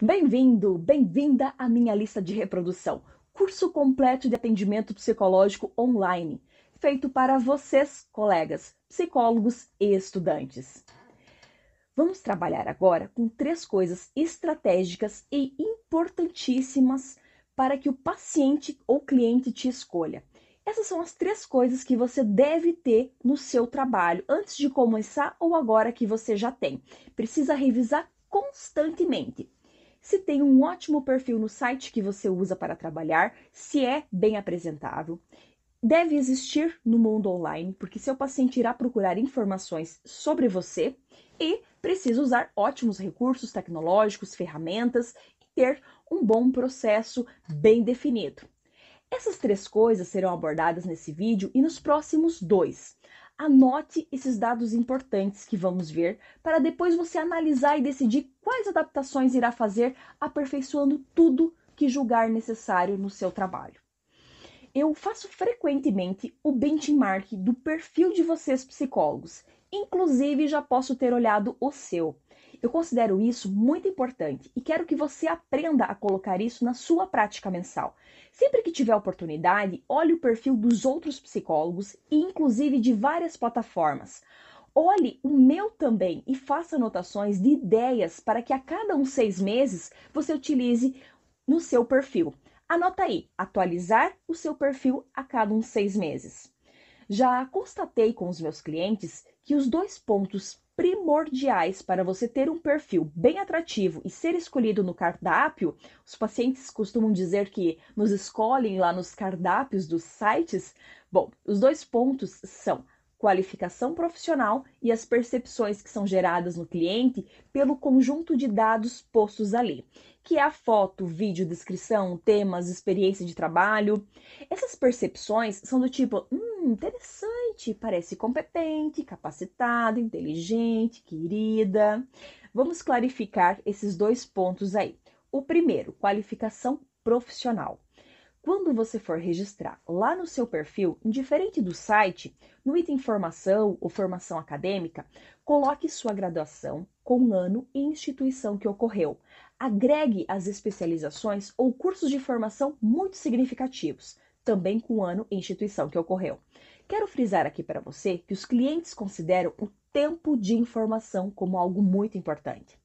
Bem-vindo, bem-vinda à minha lista de reprodução. Curso completo de atendimento psicológico online, feito para vocês, colegas, psicólogos e estudantes. Vamos trabalhar agora com 3 coisas estratégicas e importantíssimas para que o paciente ou cliente te escolha. Essas são as 3 coisas que você deve ter no seu trabalho antes de começar ou agora que você já tem. Precisa revisar constantemente. Se tem um ótimo perfil no site que você usa para trabalhar, se é bem apresentável. Deve existir no mundo online, porque seu paciente irá procurar informações sobre você e precisa usar ótimos recursos tecnológicos, ferramentas e ter um bom processo bem definido. Essas 3 coisas serão abordadas nesse vídeo e nos próximos 2. Anote esses dados importantes que vamos ver para depois você analisar e decidir quais adaptações irá fazer, aperfeiçoando tudo que julgar necessário no seu trabalho. Eu faço frequentemente o benchmark do perfil de vocês psicólogos, inclusive já posso ter olhado o seu. Eu considero isso muito importante e quero que você aprenda a colocar isso na sua prática mensal. Sempre que tiver oportunidade, olhe o perfil dos outros psicólogos e inclusive de várias plataformas. Olhe o meu também e faça anotações de ideias para que a cada uns 6 meses você utilize no seu perfil. Anota aí, atualizar o seu perfil a cada uns 6 meses. Já constatei com os meus clientes que os 2 pontos primordiais para você ter um perfil bem atrativo e ser escolhido no cardápio, os pacientes costumam dizer que nos escolhem lá nos cardápios dos sites. Bom, os 2 pontos são qualificação profissional e as percepções que são geradas no cliente pelo conjunto de dados postos ali, que é a foto, vídeo, descrição, temas, experiência de trabalho. Essas percepções são do tipo, interessante, parece competente, capacitado, inteligente, querida. Vamos clarificar esses 2 pontos aí. O primeiro, qualificação profissional. Quando você for registrar lá no seu perfil, indiferente do site, no item formação ou formação acadêmica, coloque sua graduação com ano e instituição que ocorreu. Agregue as especializações ou cursos de formação muito significativos, também com ano e instituição que ocorreu. Quero frisar aqui para você que os clientes consideram o tempo de informação como algo muito importante.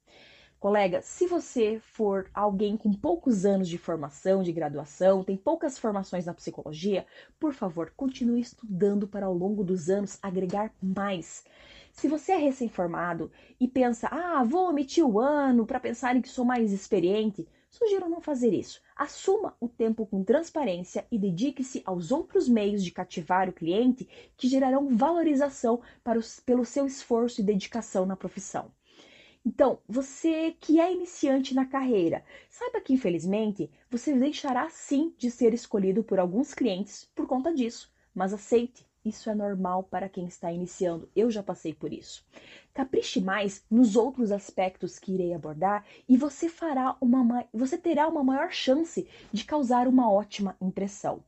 Colega, se você for alguém com poucos anos de formação, de graduação, tem poucas formações na psicologia, por favor, continue estudando para ao longo dos anos agregar mais. Se você é recém-formado e pensa, vou omitir o ano para pensarem que sou mais experiente, sugiro não fazer isso. Assuma o tempo com transparência e dedique-se aos outros meios de cativar o cliente que gerarão valorização pelo seu esforço e dedicação na profissão. Então, você que é iniciante na carreira, saiba que infelizmente você deixará sim de ser escolhido por alguns clientes por conta disso, mas aceite, isso é normal para quem está iniciando, eu já passei por isso. Capriche mais nos outros aspectos que irei abordar e você terá uma maior chance de causar uma ótima impressão.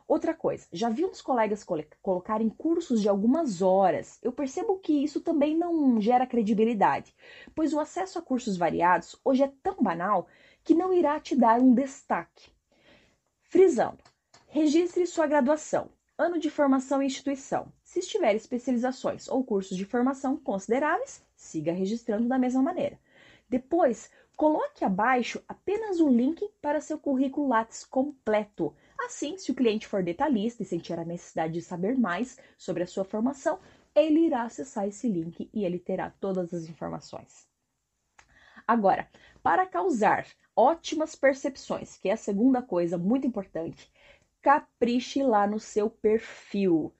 Outra coisa, já vi uns colegas colocarem cursos de algumas horas. Eu percebo que isso também não gera credibilidade, pois o acesso a cursos variados hoje é tão banal que não irá te dar um destaque. Frisando, registre sua graduação, ano de formação e instituição. Se estiver especializações ou cursos de formação consideráveis, siga registrando da mesma maneira. Depois, coloque abaixo apenas o link para seu currículo Lattes completo. Assim, se o cliente for detalhista e sentir a necessidade de saber mais sobre a sua formação, ele irá acessar esse link e ele terá todas as informações. Agora, para causar ótimas percepções, que é a segunda coisa muito importante, capriche lá no seu perfil.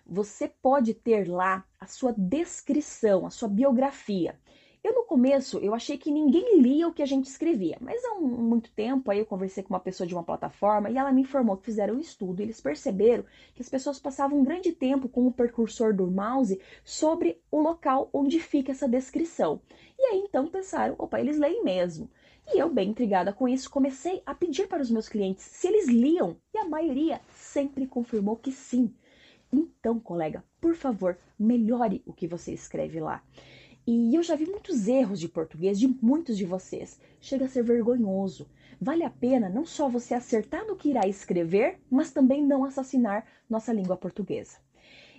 Você pode ter lá a sua descrição, a sua biografia. No começo, eu achei que ninguém lia o que a gente escrevia, mas há muito tempo aí eu conversei com uma pessoa de uma plataforma e ela me informou que fizeram um estudo e eles perceberam que as pessoas passavam um grande tempo com o percursor do mouse sobre o local onde fica essa descrição. E aí então pensaram, opa, eles leem mesmo. E eu, bem intrigada com isso, comecei a pedir para os meus clientes se eles liam e a maioria sempre confirmou que sim. Então, colega, por favor, melhore o que você escreve lá. E eu já vi muitos erros de português de muitos de vocês. Chega a ser vergonhoso. Vale a pena não só você acertar no que irá escrever, mas também não assassinar nossa língua portuguesa.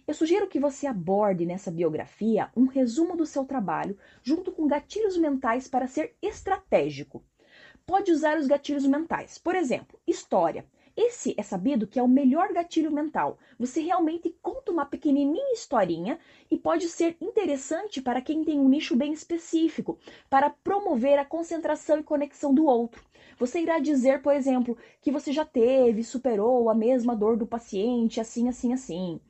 Eu sugiro que você aborde nessa biografia um resumo do seu trabalho, junto com gatilhos mentais para ser estratégico. Pode usar os gatilhos mentais. Por exemplo, história. Esse é sabido que é o melhor gatilho mental. Você realmente conta uma pequenininha historinha e pode ser interessante para quem tem um nicho bem específico, para promover a concentração e conexão do outro. Você irá dizer, por exemplo, que você já teve, superou a mesma dor do paciente, assim, assim, assim.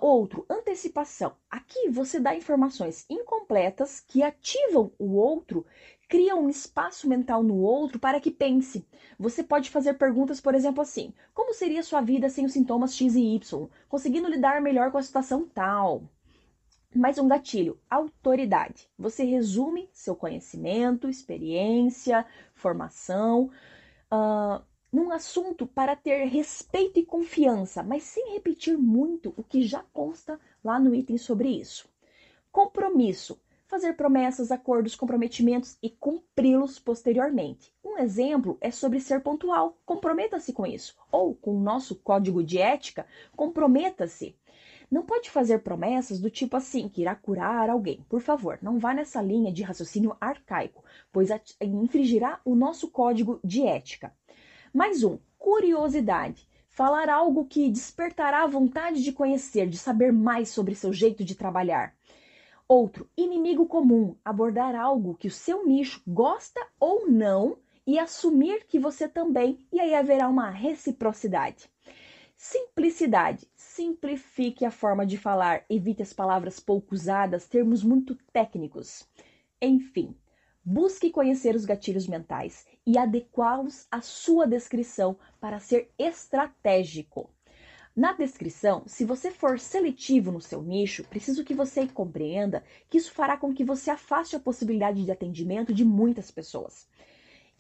Outro, antecipação. Aqui você dá informações incompletas que ativam o outro, criam um espaço mental no outro para que pense. Você pode fazer perguntas, por exemplo, assim: como seria sua vida sem os sintomas X e Y? Conseguindo lidar melhor com a situação tal. Mais um gatilho, autoridade. Você resume seu conhecimento, experiência, formação, num assunto para ter respeito e confiança, mas sem repetir muito o que já consta lá no item sobre isso. Compromisso. Fazer promessas, acordos, comprometimentos e cumpri-los posteriormente. Um exemplo é sobre ser pontual. Comprometa-se com isso. Ou, com o nosso código de ética, comprometa-se. Não pode fazer promessas do tipo assim, que irá curar alguém. Por favor, não vá nessa linha de raciocínio arcaico, pois infringirá o nosso código de ética. Mais um, curiosidade. Falar algo que despertará a vontade de conhecer, de saber mais sobre seu jeito de trabalhar. Outro, inimigo comum. Abordar algo que o seu nicho gosta ou não e assumir que você também, e aí haverá uma reciprocidade. Simplicidade. Simplifique a forma de falar, evite as palavras pouco usadas, termos muito técnicos. Enfim, busque conhecer os gatilhos mentais e adequá-los à sua descrição para ser estratégico. Na descrição, se você for seletivo no seu nicho, preciso que você compreenda que isso fará com que você afaste a possibilidade de atendimento de muitas pessoas.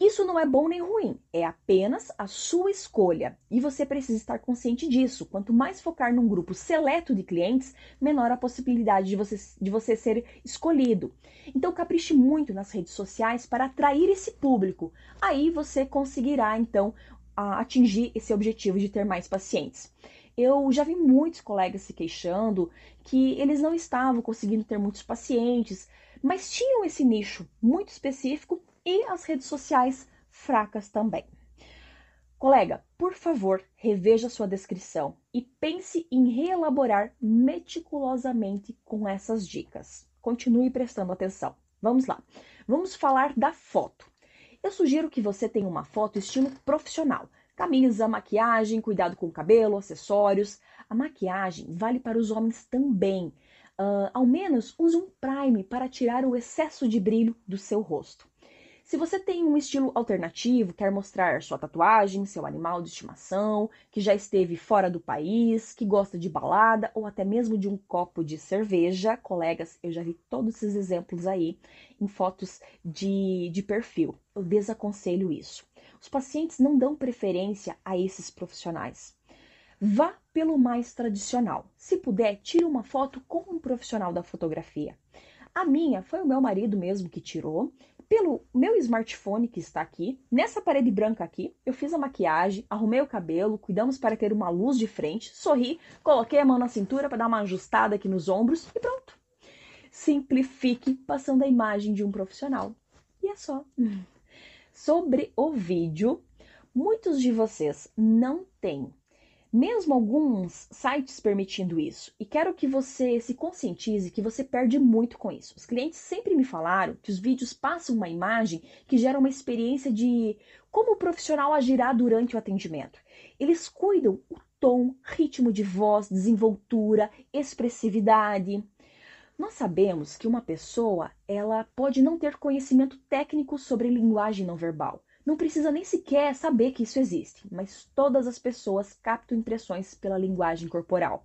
Isso não é bom nem ruim, é apenas a sua escolha e você precisa estar consciente disso. Quanto mais focar num grupo seleto de clientes, menor a possibilidade de você ser escolhido. Então capriche muito nas redes sociais para atrair esse público. Aí você conseguirá então atingir esse objetivo de ter mais pacientes. Eu já vi muitos colegas se queixando que eles não estavam conseguindo ter muitos pacientes, mas tinham esse nicho muito específico e as redes sociais fracas também. Colega, por favor, reveja sua descrição e pense em reelaborar meticulosamente com essas dicas. Continue prestando atenção. Vamos lá. Vamos falar da foto. Eu sugiro que você tenha uma foto estilo profissional. Camisa, maquiagem, cuidado com o cabelo, acessórios. A maquiagem vale para os homens também. Ao menos use um prime para tirar o excesso de brilho do seu rosto. Se você tem um estilo alternativo, quer mostrar sua tatuagem, seu animal de estimação, que já esteve fora do país, que gosta de balada ou até mesmo de um copo de cerveja, colegas, eu já vi todos esses exemplos aí em fotos de perfil. Eu desaconselho isso. Os pacientes não dão preferência a esses profissionais. Vá pelo mais tradicional. Se puder, tire uma foto com um profissional da fotografia. A minha foi o meu marido mesmo que tirou. Pelo meu smartphone que está aqui, nessa parede branca aqui, eu fiz a maquiagem, arrumei o cabelo, cuidamos para ter uma luz de frente, sorri, coloquei a mão na cintura para dar uma ajustada aqui nos ombros e pronto. Simplifique passando a imagem de um profissional. E é só. Sobre o vídeo, muitos de vocês não têm mesmo alguns sites permitindo isso. E quero que você se conscientize que você perde muito com isso. Os clientes sempre me falaram que os vídeos passam uma imagem que gera uma experiência de como o profissional agirá durante o atendimento. Eles cuidam o tom, ritmo de voz, desenvoltura, expressividade. Nós sabemos que uma pessoa, ela pode não ter conhecimento técnico sobre linguagem não verbal. Não precisa nem sequer saber que isso existe, mas todas as pessoas captam impressões pela linguagem corporal.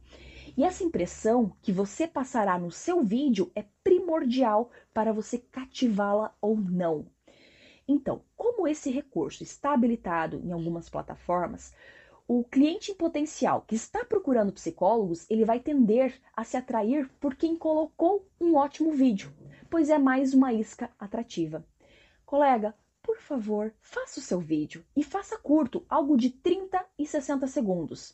E essa impressão que você passará no seu vídeo é primordial para você cativá-la ou não. Então, como esse recurso está habilitado em algumas plataformas, O cliente em potencial que está procurando psicólogos, ele vai tender a se atrair por quem colocou um ótimo vídeo, pois é mais uma isca atrativa. Colega, por favor, faça o seu vídeo e faça curto, algo de 30 e 60 segundos.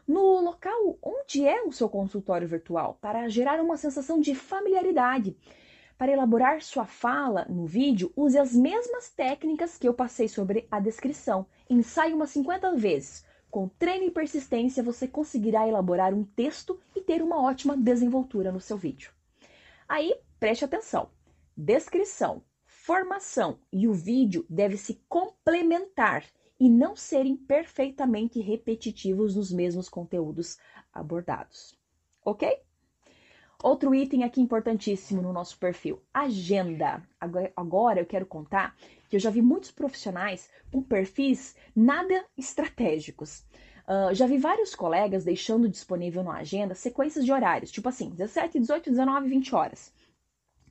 No local onde é o seu consultório virtual, para gerar uma sensação de familiaridade. Para elaborar sua fala no vídeo, use as mesmas técnicas que eu passei sobre a descrição. Ensaie umas 50 vezes. Com treino e persistência, você conseguirá elaborar um texto e ter uma ótima desenvoltura no seu vídeo. Aí, preste atenção. Descrição, formação e o vídeo devem se complementar e não serem perfeitamente repetitivos nos mesmos conteúdos abordados. Ok? Outro item aqui importantíssimo no nosso perfil, agenda. Agora eu quero contar que eu já vi muitos profissionais com perfis nada estratégicos. Já vi vários colegas deixando disponível na agenda sequências de horários, tipo assim, 17, 18, 19, 20 horas.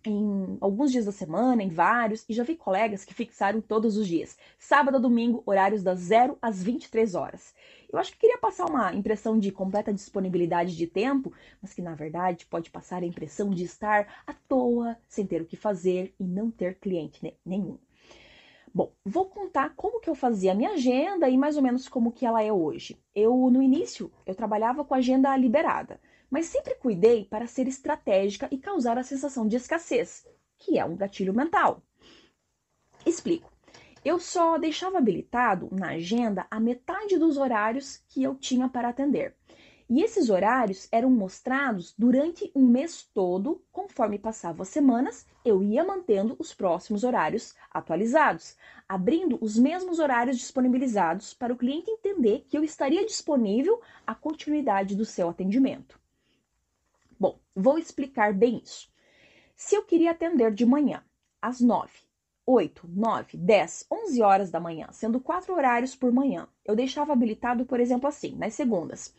Em alguns dias da semana, em vários, e já vi colegas que fixaram todos os dias, sábado a domingo, horários das 0 às 23 horas. Eu acho que queria passar uma impressão de completa disponibilidade de tempo, mas que na verdade pode passar a impressão de estar à toa, sem ter o que fazer e não ter cliente nenhum. Bom, vou contar como que eu fazia a minha agenda e mais ou menos como que ela é hoje. No início, eu trabalhava com a agenda liberada, mas sempre cuidei para ser estratégica e causar a sensação de escassez, que é um gatilho mental. Explico. Eu só deixava habilitado na agenda a metade dos horários que eu tinha para atender. E esses horários eram mostrados durante um mês todo, conforme passavam as semanas, eu ia mantendo os próximos horários atualizados, abrindo os mesmos horários disponibilizados para o cliente entender que eu estaria disponível à continuidade do seu atendimento. Bom, vou explicar bem isso. Se eu queria atender de manhã, às 9, 8, 9, 10, 11 horas da manhã, sendo 4 horários por manhã, eu deixava habilitado, por exemplo, assim, nas segundas,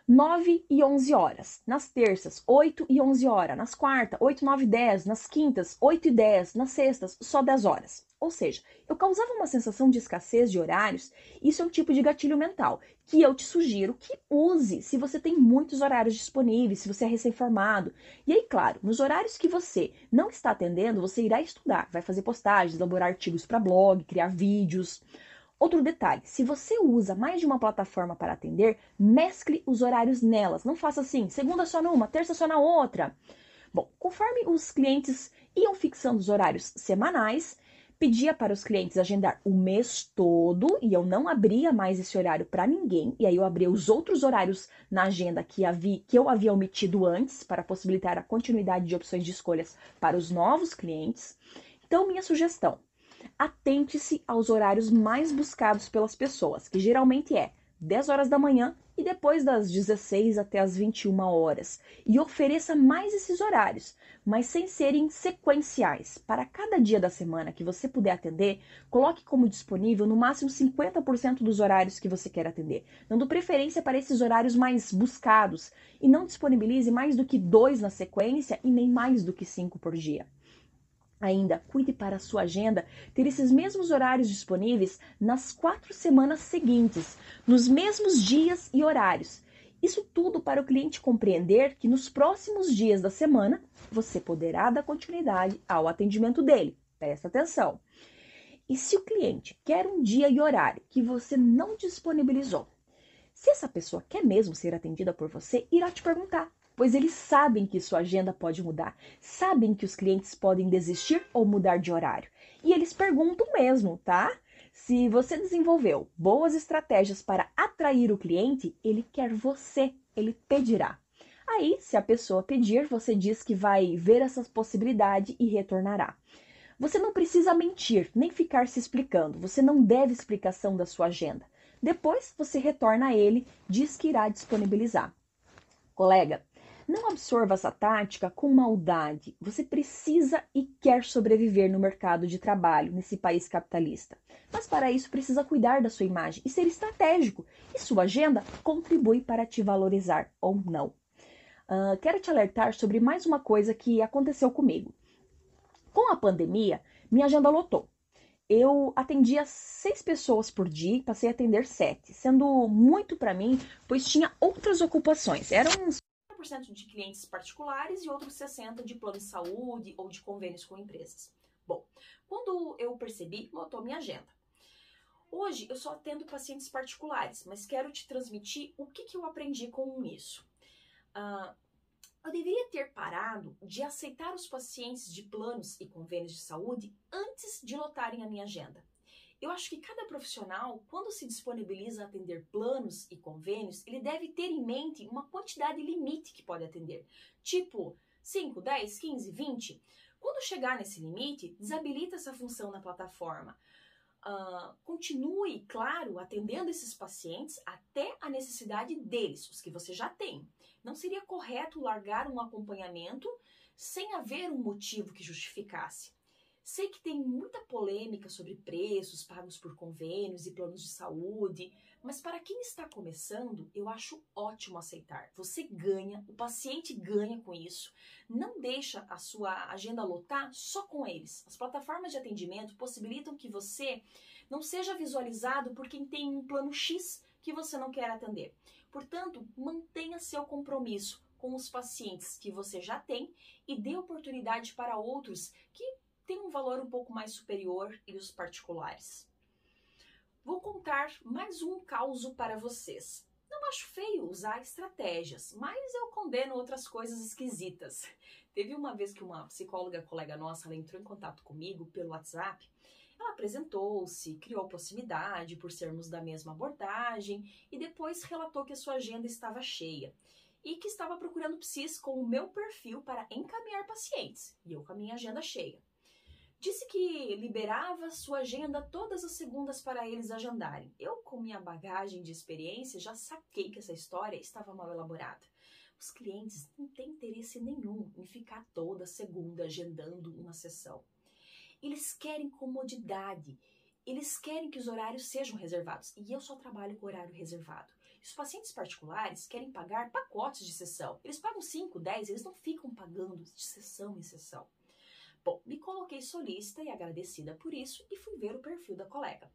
9 e 11 horas, nas terças, 8 e 11 horas, nas quartas, 8, 9 e 10, nas quintas, 8 e 10, nas sextas, só 10 horas. Ou seja, eu causava uma sensação de escassez de horários, isso é um tipo de gatilho mental, que eu te sugiro que use se você tem muitos horários disponíveis, se você é recém-formado. E aí, claro, nos horários que você não está atendendo, você irá estudar, vai fazer postagens, elaborar artigos para blog, criar vídeos. Outro detalhe, se você usa mais de uma plataforma para atender, mescle os horários nelas. Não faça assim, segunda só numa, terça só na outra. Bom, conforme os clientes iam fixando os horários semanais, pedia para os clientes agendar o mês todo e eu não abria mais esse horário para ninguém. E aí eu abria os outros horários na agenda que eu havia omitido antes para possibilitar a continuidade de opções de escolhas para os novos clientes. Então, minha sugestão, atente-se aos horários mais buscados pelas pessoas, que geralmente é 10 horas da manhã e depois das 16 até as 21 horas. E ofereça mais esses horários, mas sem serem sequenciais. Para cada dia da semana que você puder atender, coloque como disponível no máximo 50% dos horários que você quer atender, dando preferência para esses horários mais buscados e não disponibilize mais do que 2 na sequência e nem mais do que 5 por dia. Ainda, cuide para a sua agenda ter esses mesmos horários disponíveis nas 4 semanas seguintes, nos mesmos dias e horários. Isso tudo para o cliente compreender que nos próximos dias da semana você poderá dar continuidade ao atendimento dele. Presta atenção. E se o cliente quer um dia e horário que você não disponibilizou, se essa pessoa quer mesmo ser atendida por você, irá te perguntar, pois eles sabem que sua agenda pode mudar, sabem que os clientes podem desistir ou mudar de horário. E eles perguntam mesmo, tá? Se você desenvolveu boas estratégias para atrair o cliente, ele quer você, ele pedirá. Aí, se a pessoa pedir, você diz que vai ver essa possibilidade e retornará. Você não precisa mentir, nem ficar se explicando. Você não deve explicação da sua agenda. Depois, você retorna a ele, diz que irá disponibilizar. Colega, não absorva essa tática com maldade. Você precisa e quer sobreviver no mercado de trabalho nesse país capitalista. Mas para isso precisa cuidar da sua imagem e ser estratégico. E sua agenda contribui para te valorizar ou não. Quero te alertar sobre mais uma coisa que aconteceu comigo. Com a pandemia, minha agenda lotou. eu atendia 6 pessoas por dia e passei a atender 7, sendo muito para mim, pois tinha outras ocupações. Eram uns 50% de clientes particulares e outros 60% de plano de saúde ou de convênios com empresas. Bom, quando eu percebi, lotou minha agenda. Hoje eu só atendo pacientes particulares, mas quero te transmitir o que eu aprendi com isso. Eu deveria ter parado de aceitar os pacientes de planos e convênios de saúde antes de lotarem a minha agenda. Eu acho que cada profissional, quando se disponibiliza a atender planos e convênios, ele deve ter em mente uma quantidade limite que pode atender. Tipo 5, 10, 15, 20. Quando chegar nesse limite, desabilita essa função na plataforma. Continue, claro, atendendo esses pacientes até a necessidade deles, os que você já tem. Não seria correto largar um acompanhamento sem haver um motivo que justificasse. Sei que tem muita polêmica sobre preços pagos por convênios e planos de saúde, mas para quem está começando, eu acho ótimo aceitar. Você ganha, o paciente ganha com isso. Não deixa a sua agenda lotar só com eles. As plataformas de atendimento possibilitam que você não seja visualizado por quem tem um plano X que você não quer atender. Portanto, mantenha seu compromisso com os pacientes que você já tem e dê oportunidade para outros que tem um valor um pouco mais superior e os particulares. Vou contar mais um causo para vocês. Não acho feio usar estratégias, mas eu condeno outras coisas esquisitas. Teve uma vez que uma psicóloga colega nossa, ela entrou em contato comigo pelo WhatsApp. Ela apresentou-se, criou proximidade por sermos da mesma abordagem e depois relatou que a sua agenda estava cheia e que estava procurando psis com o meu perfil para encaminhar pacientes, e eu com a minha agenda cheia. Disse que liberava sua agenda todas as segundas para eles agendarem. Eu, com minha bagagem de experiência, já saquei que essa história estava mal elaborada. Os clientes não têm interesse nenhum em ficar toda segunda agendando uma sessão. Eles querem comodidade. Eles querem que os horários sejam reservados. E eu só trabalho com horário reservado. Os pacientes particulares querem pagar pacotes de sessão. Eles pagam 5, 10, eles não ficam pagando de sessão em sessão. Bom, me coloquei solícita e agradecida por isso e fui ver o perfil da colega.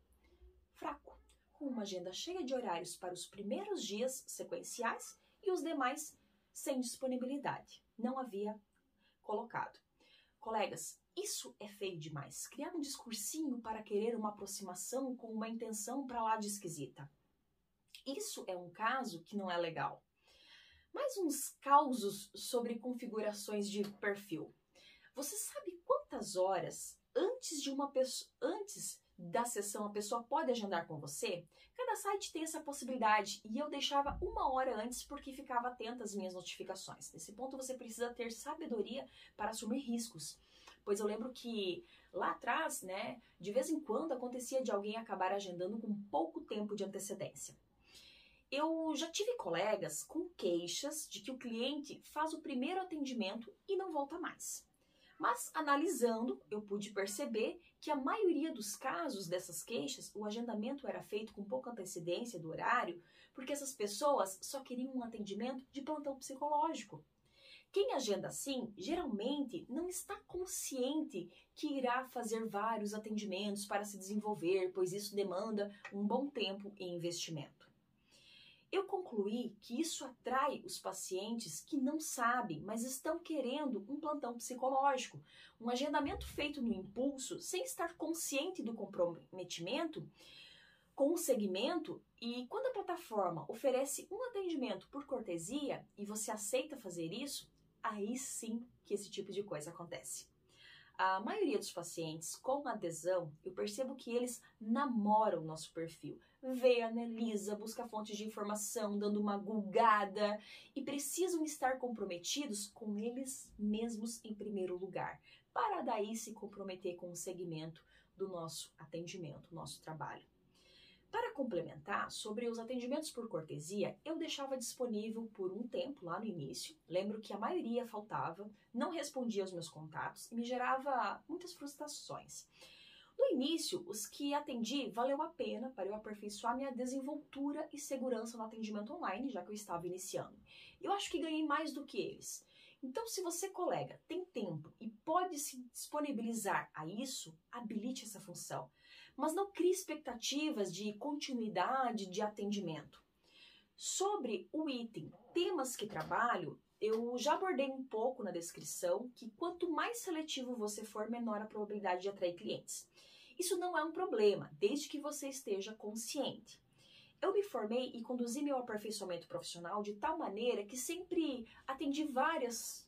Fraco, com uma agenda cheia de horários para os primeiros dias sequenciais e os demais sem disponibilidade. Não havia colocado. Colegas, isso é feio demais. Criar um discursinho para querer uma aproximação com uma intenção para lá de esquisita. Isso é um caso que não é legal. Mais uns causos sobre configurações de perfil. Você sabe quantas horas antes da sessão a pessoa pode agendar com você? Cada site tem essa possibilidade e eu deixava 1 hora antes porque ficava atenta às minhas notificações. Nesse ponto você precisa ter sabedoria para assumir riscos. Pois eu lembro que lá atrás, de vez em quando acontecia de alguém acabar agendando com pouco tempo de antecedência. Eu já tive colegas com queixas de que o cliente faz o primeiro atendimento e não volta mais. Mas, analisando, eu pude perceber que a maioria dos casos dessas queixas, o agendamento era feito com pouca antecedência do horário, porque essas pessoas só queriam um atendimento de plantão psicológico. Quem agenda assim, geralmente não está consciente que irá fazer vários atendimentos para se desenvolver, pois isso demanda um bom tempo e investimento. Eu concluí que isso atrai os pacientes que não sabem, mas estão querendo um plantão psicológico, um agendamento feito no impulso, sem estar consciente do comprometimento com o segmento. E quando a plataforma oferece um atendimento por cortesia e você aceita fazer isso, aí sim que esse tipo de coisa acontece. A maioria dos pacientes com adesão, eu percebo que eles namoram o nosso perfil. Vê, analisa, busca fontes de informação, dando uma gulgada e precisam estar comprometidos com eles mesmos em primeiro lugar, para daí se comprometer com o segmento do nosso atendimento, nosso trabalho. Para complementar, sobre os atendimentos por cortesia, eu deixava disponível por um tempo lá no início. Lembro que a maioria faltava, não respondia aos meus contatos e me gerava muitas frustrações. No início, os que atendi valeu a pena para eu aperfeiçoar minha desenvoltura e segurança no atendimento online, já que eu estava iniciando. Eu acho que ganhei mais do que eles. Então, se você, colega, tem tempo e pode se disponibilizar a isso, habilite essa função. mas não crie expectativas de continuidade de atendimento. Sobre o item temas que trabalho, eu já abordei um pouco na descrição que quanto mais seletivo você for, menor a probabilidade de atrair clientes. Isso não é um problema, desde que você esteja consciente. Eu me formei e conduzi meu aperfeiçoamento profissional de tal maneira que sempre atendi vários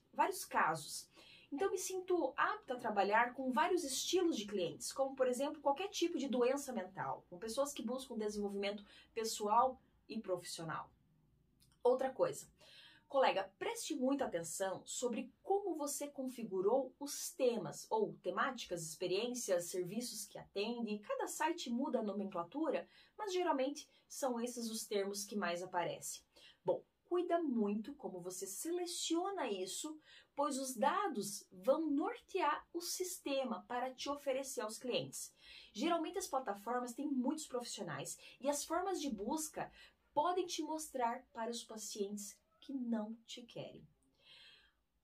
casos. Então, me sinto apta a trabalhar com vários estilos de clientes, como, por exemplo, qualquer tipo de doença mental, com pessoas que buscam desenvolvimento pessoal e profissional. Outra coisa, colega, preste muita atenção sobre como você configurou os temas ou temáticas, experiências, serviços que atende. Cada site muda a nomenclatura, mas geralmente são esses os termos que mais aparecem. Bom, cuida muito como você seleciona isso, pois os dados vão nortear o sistema para te oferecer aos clientes. Geralmente as plataformas têm muitos profissionais e as formas de busca podem te mostrar para os pacientes que não te querem.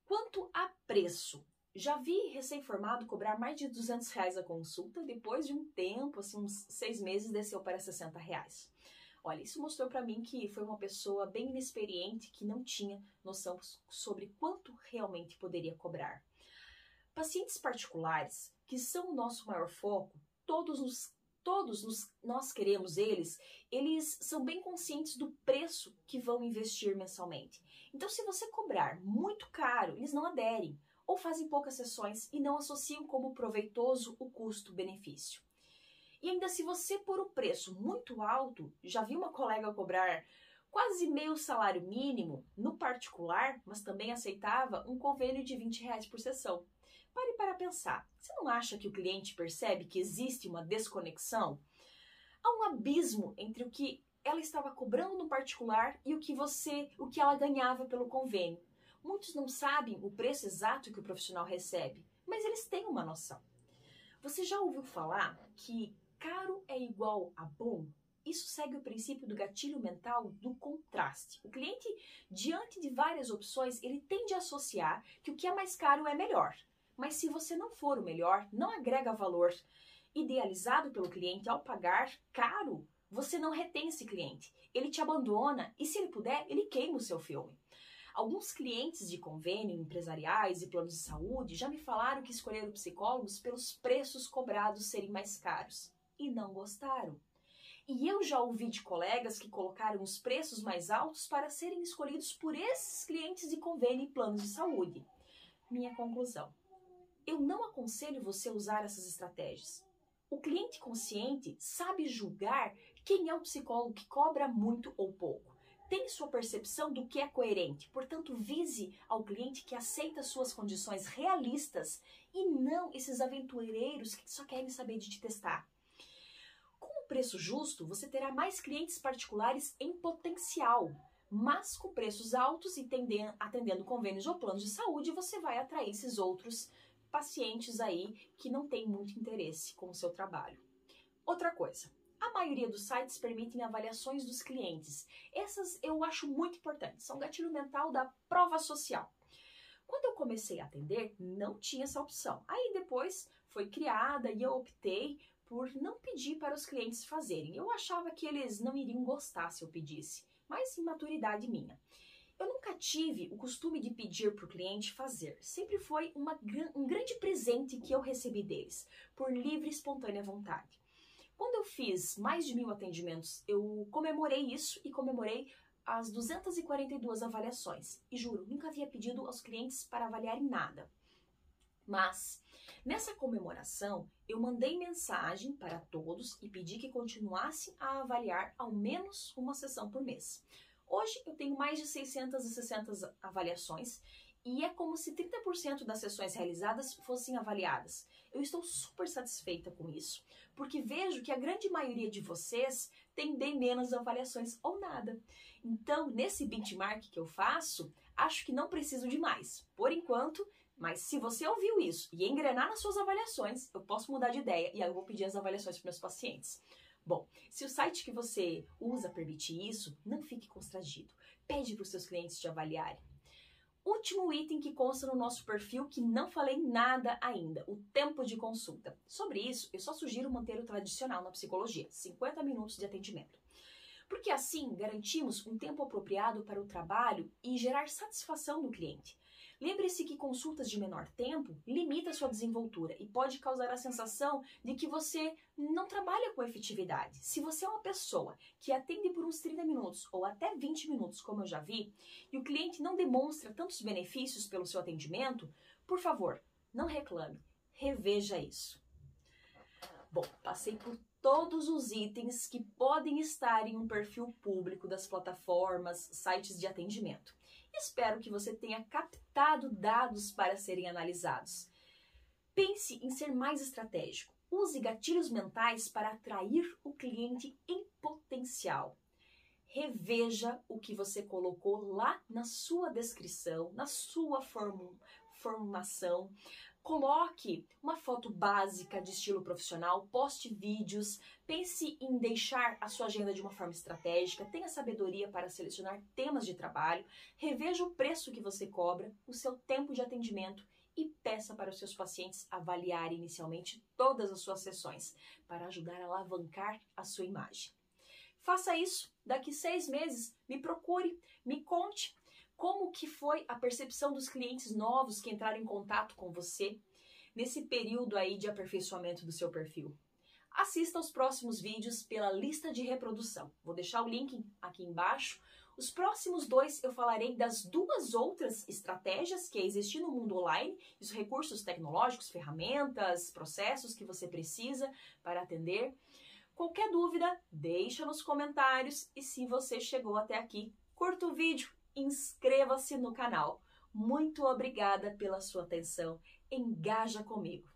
Quanto a preço, já vi recém-formado cobrar mais de R$200 a consulta, depois de um tempo, assim, uns 6 meses, desceu para R$60. Olha, isso mostrou para mim que foi uma pessoa bem inexperiente, que não tinha noção sobre quanto realmente poderia cobrar. Pacientes particulares, que são o nosso maior foco, nós queremos eles são bem conscientes do preço que vão investir mensalmente. Então, se você cobrar muito caro, eles não aderem ou fazem poucas sessões e não associam como proveitoso o custo-benefício. E ainda se você pôr o preço muito alto, já vi uma colega cobrar quase meio salário mínimo no particular, mas também aceitava um convênio de R$20 por sessão. Pare para pensar, você não acha que o cliente percebe que existe uma desconexão? Há um abismo entre o que ela estava cobrando no particular e o que ela ganhava pelo convênio. Muitos não sabem o preço exato que o profissional recebe, mas eles têm uma noção. Você já ouviu falar que caro é igual a bom? Isso segue o princípio do gatilho mental do contraste. O cliente, diante de várias opções, ele tende a associar que o que é mais caro é melhor. Mas se você não for o melhor, não agrega valor idealizado pelo cliente ao pagar caro, você não retém esse cliente. Ele te abandona e, se ele puder, ele queima o seu filme. Alguns clientes de convênio, empresariais e planos de saúde já me falaram que escolheram psicólogos pelos preços cobrados serem mais caros e não gostaram. E eu já ouvi de colegas que colocaram os preços mais altos para serem escolhidos por esses clientes de convênio e planos de saúde. Minha conclusão: eu não aconselho você a usar essas estratégias. O cliente consciente sabe julgar quem é o psicólogo que cobra muito ou pouco. Tem sua percepção do que é coerente, portanto, vise ao cliente que aceita suas condições realistas e não esses aventureiros que só querem saber de te testar. Com um preço justo, você terá mais clientes particulares em potencial, mas com preços altos e atendendo convênios ou planos de saúde, você vai atrair esses outros pacientes aí que não têm muito interesse com o seu trabalho. Outra coisa, a maioria dos sites permitem avaliações dos clientes. Essas eu acho muito importantes, são gatilho mental da prova social. Quando eu comecei a atender, não tinha essa opção. Aí depois foi criada e eu optei por não pedir para os clientes fazerem. Eu achava que eles não iriam gostar se eu pedisse, mas imaturidade minha. Eu nunca tive o costume de pedir para o cliente fazer. Sempre foi um grande presente que eu recebi deles, por livre e espontânea vontade. Quando eu fiz mais de 1000 atendimentos, eu comemorei isso e comemorei as 242 avaliações. E juro, nunca havia pedido aos clientes para avaliarem nada. Mas, nessa comemoração, eu mandei mensagem para todos e pedi que continuassem a avaliar ao menos uma sessão por mês. Hoje eu tenho mais de 660 avaliações e é como se 30% das sessões realizadas fossem avaliadas. Eu estou super satisfeita com isso, porque vejo que a grande maioria de vocês tem bem menos avaliações ou nada. Então, nesse benchmark que eu faço, acho que não preciso de mais, por enquanto. Mas se você ouviu isso e engrenar nas suas avaliações, eu posso mudar de ideia e aí eu vou pedir as avaliações para meus pacientes. Bom, se o site que você usa permitir isso, não fique constrangido. Pede para os seus clientes te avaliarem. Último item que consta no nosso perfil que não falei nada ainda, o tempo de consulta. Sobre isso, eu só sugiro manter o tradicional na psicologia, 50 minutos de atendimento. Porque assim garantimos um tempo apropriado para o trabalho e gerar satisfação no cliente. Lembre-se que consultas de menor tempo limitam sua desenvoltura e pode causar a sensação de que você não trabalha com efetividade. Se você é uma pessoa que atende por uns 30 minutos ou até 20 minutos, como eu já vi, e o cliente não demonstra tantos benefícios pelo seu atendimento, por favor, não reclame, reveja isso. Bom, passei por todos os itens que podem estar em um perfil público das plataformas, sites de atendimento. Espero que você tenha captado dados para serem analisados. Pense em ser mais estratégico. Use gatilhos mentais para atrair o cliente em potencial. Reveja o que você colocou lá na sua descrição, na sua formação. Coloque uma foto básica de estilo profissional, poste vídeos, pense em deixar a sua agenda de uma forma estratégica, tenha sabedoria para selecionar temas de trabalho, reveja o preço que você cobra, o seu tempo de atendimento e peça para os seus pacientes avaliarem inicialmente todas as suas sessões, para ajudar a alavancar a sua imagem. Faça isso, daqui 6 meses, me procure, me conte como que foi a percepção dos clientes novos que entraram em contato com você nesse período aí de aperfeiçoamento do seu perfil. Assista aos próximos vídeos pela lista de reprodução. Vou deixar o link aqui embaixo. Os próximos 2 eu falarei das 2 outras estratégias que existem no mundo online, os recursos tecnológicos, ferramentas, processos que você precisa para atender. Qualquer dúvida, deixa nos comentários e se você chegou até aqui, curta o vídeo, inscreva-se no canal. Muito obrigada pela sua atenção, engaja comigo.